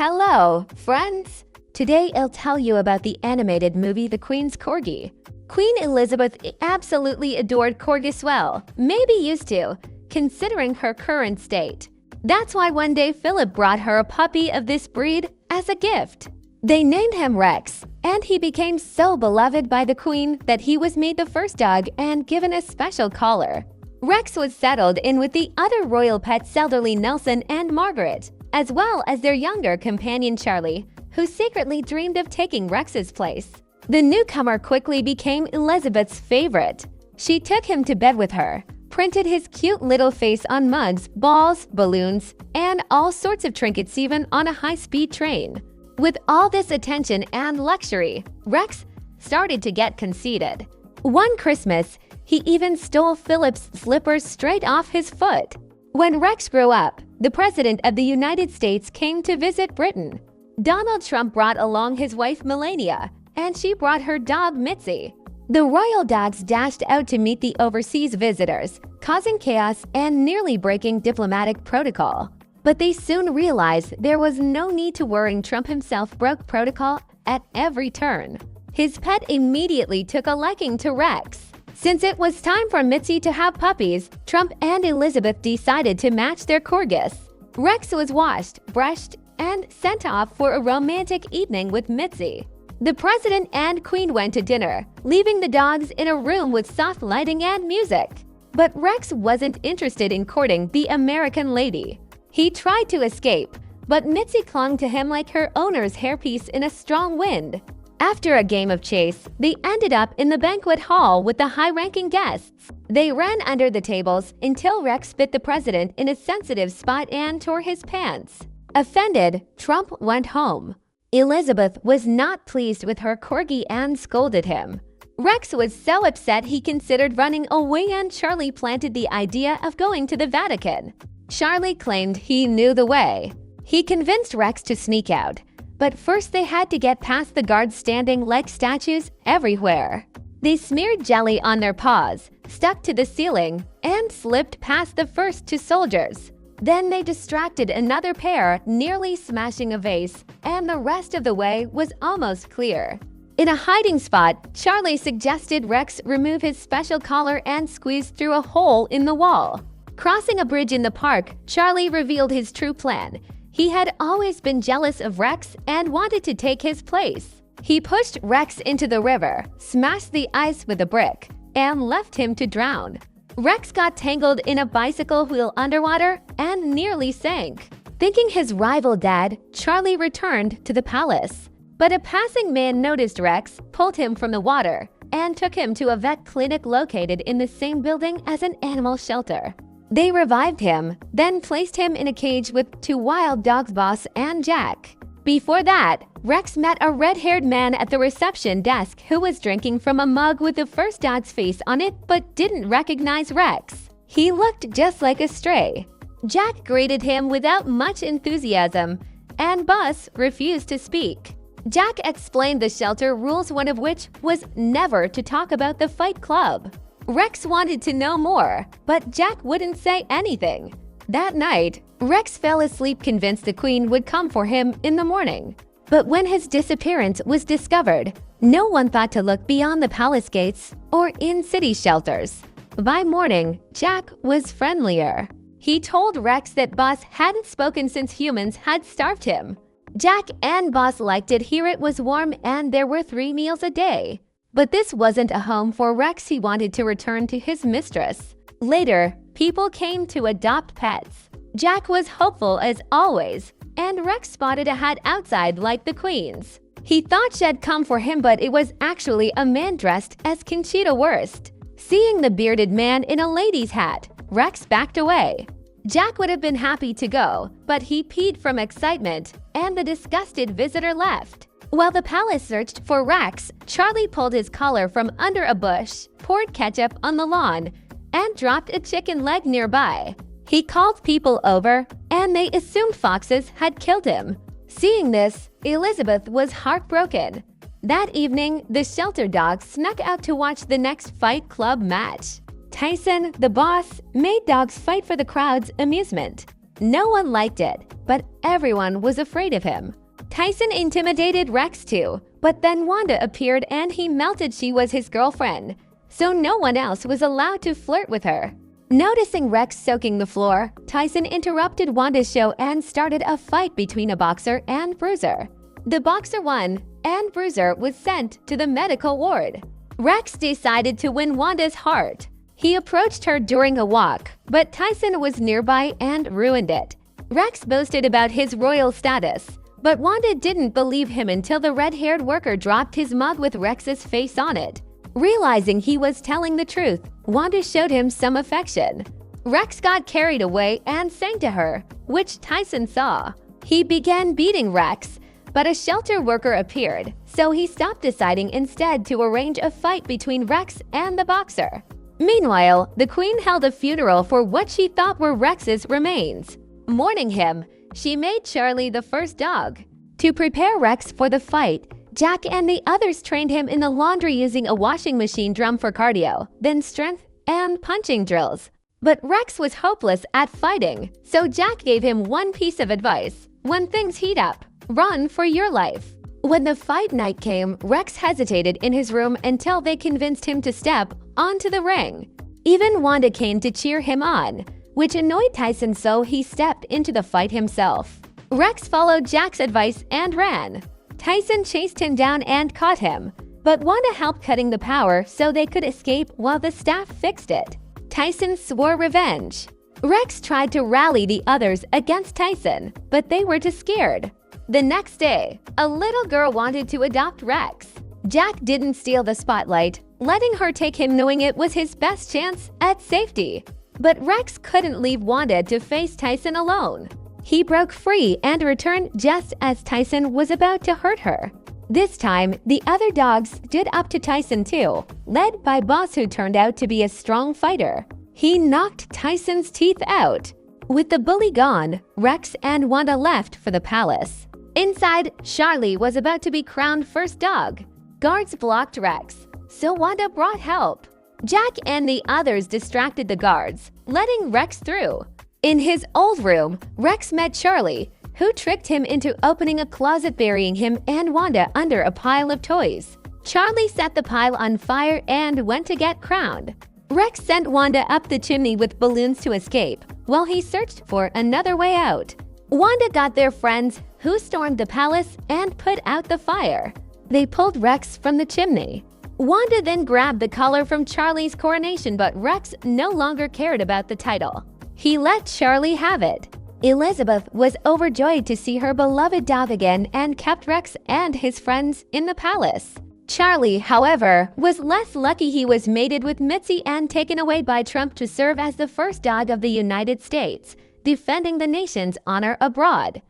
Hello, friends! Today I'll tell you about the animated movie The Queen's Corgi. Queen Elizabeth absolutely adored corgis well, maybe used to, considering her current state. That's why one day Philip brought her a puppy of this breed as a gift. They named him Rex, and he became so beloved by the Queen that he was made the first dog and given a special collar. Rex was settled in with the other royal pets Elderly Nelson and Margaret, as well as their younger companion Charlie, who secretly dreamed of taking Rex's place. The newcomer quickly became Elizabeth's favorite. She took him to bed with her, printed his cute little face on mugs, balls, balloons, and all sorts of trinkets even on a high-speed train. With all this attention and luxury, Rex started to get conceited. One Christmas, he even stole Philip's slippers straight off his foot. When Rex grew up, the President of the United States came to visit Britain. Donald Trump brought along his wife Melania, and she brought her dog Mitzi. The royal dogs dashed out to meet the overseas visitors, causing chaos and nearly breaking diplomatic protocol. But they soon realized there was no need to worry. Trump himself broke protocol at every turn. His pet immediately took a liking to Rex. Since it was time for Mitzi to have puppies, Trump and Elizabeth decided to match their corgis. Rex was washed, brushed, and sent off for a romantic evening with Mitzi. The President and Queen went to dinner, leaving the dogs in a room with soft lighting and music. But Rex wasn't interested in courting the American lady. He tried to escape, but Mitzi clung to him like her owner's hairpiece in a strong wind. After a game of chase, they ended up in the banquet hall with the high-ranking guests. They ran under the tables until Rex bit the president in a sensitive spot and tore his pants. Offended, Trump went home. Elizabeth was not pleased with her corgi and scolded him. Rex was so upset he considered running away, and Charlie planted the idea of going to the Vatican. Charlie claimed he knew the way. He convinced Rex to sneak out, but first they had to get past the guards standing like statues everywhere. They smeared jelly on their paws, stuck to the ceiling, and slipped past the first two soldiers. Then they distracted another pair, nearly smashing a vase, and the rest of the way was almost clear. In a hiding spot, Charlie suggested Rex remove his special collar and squeeze through a hole in the wall. Crossing a bridge in the park, Charlie revealed his true plan. He had always been jealous of Rex and wanted to take his place. He pushed Rex into the river, smashed the ice with a brick, and left him to drown. Rex got tangled in a bicycle wheel underwater and nearly sank. Thinking his rival dead, Charlie returned to the palace. But a passing man noticed Rex, pulled him from the water, and took him to a vet clinic located in the same building as an animal shelter. They revived him, then placed him in a cage with two wild dogs, Boss and Jack. Before that, Rex met a red-haired man at the reception desk who was drinking from a mug with the first dog's face on it but didn't recognize Rex. He looked just like a stray. Jack greeted him without much enthusiasm, and Boss refused to speak. Jack explained the shelter rules, one of which was never to talk about the Fight Club. Rex wanted to know more, but Jack wouldn't say anything. That night, Rex fell asleep convinced the Queen would come for him in the morning. But when his disappearance was discovered, no one thought to look beyond the palace gates or in city shelters. By morning, Jack was friendlier. He told Rex that Boss hadn't spoken since humans had starved him. Jack and Boss liked it here. It was warm and there were 3 meals a day. But this wasn't a home for Rex. He wanted to return to his mistress. Later, people came to adopt pets. Jack was hopeful as always, and Rex spotted a hat outside like the Queen's. He thought she'd come for him, but it was actually a man dressed as Conchita Wurst. Seeing the bearded man in a lady's hat, Rex backed away. Jack would have been happy to go, but he peed from excitement, and the disgusted visitor left. While the palace searched for Rex, Charlie pulled his collar from under a bush, poured ketchup on the lawn, and dropped a chicken leg nearby. He called people over, and they assumed foxes had killed him. Seeing this, Elizabeth was heartbroken. That evening, the shelter dogs snuck out to watch the next Fight Club match. Tyson, the boss, made dogs fight for the crowd's amusement. No one liked it, but everyone was afraid of him. Tyson intimidated Rex too, but then Wanda appeared and he melted she was his girlfriend, so no one else was allowed to flirt with her. Noticing Rex soaking the floor, Tyson interrupted Wanda's show and started a fight between a boxer and bruiser. The boxer won, and bruiser was sent to the medical ward. Rex decided to win Wanda's heart. He approached her during a walk, but Tyson was nearby and ruined it. Rex boasted about his royal status, but Wanda didn't believe him until the red-haired worker dropped his mug with Rex's face on it. Realizing he was telling the truth, Wanda showed him some affection. Rex got carried away and sang to her, which Tyson saw. He began beating Rex, but a shelter worker appeared, so he stopped, deciding instead to arrange a fight between Rex and the boxer. Meanwhile, the Queen held a funeral for what she thought were Rex's remains. Mourning him, she made Charlie the first dog. To prepare Rex for the fight, Jack and the others trained him in the laundry using a washing machine drum for cardio, then strength and punching drills. But Rex was hopeless at fighting, so Jack gave him one piece of advice. When things heat up, run for your life. When the fight night came, Rex hesitated in his room until they convinced him to step onto the ring. Even Wanda came to cheer him on, which annoyed Tyson, so he stepped into the fight himself. Rex followed Jack's advice and ran. Tyson chased him down and caught him, but Wanda helped cutting the power so they could escape while the staff fixed it. Tyson swore revenge. Rex tried to rally the others against Tyson, but they were too scared. The next day, a little girl wanted to adopt Rex. Jack didn't steal the spotlight, letting her take him, knowing it was his best chance at safety. But Rex couldn't leave Wanda to face Tyson alone. He broke free and returned just as Tyson was about to hurt her. This time, the other dogs stood up to Tyson too, led by Boss, who turned out to be a strong fighter. He knocked Tyson's teeth out. With the bully gone, Rex and Wanda left for the palace. Inside, Charlie was about to be crowned first dog. Guards blocked Rex, so Wanda brought help. Jack and the others distracted the guards, letting Rex through. In his old room, Rex met Charlie, who tricked him into opening a closet, burying him and Wanda under a pile of toys. Charlie set the pile on fire and went to get crowned. Rex sent Wanda up the chimney with balloons to escape, while he searched for another way out. Wanda got their friends, who stormed the palace and put out the fire. They pulled Rex from the chimney. Wanda then grabbed the collar from Charlie's coronation, but Rex no longer cared about the title. He let Charlie have it. Elizabeth was overjoyed to see her beloved dog again and kept Rex and his friends in the palace. Charlie, however, was less lucky. He was mated with Mitzi and taken away by Trump to serve as the first dog of the United States, defending the nation's honor abroad.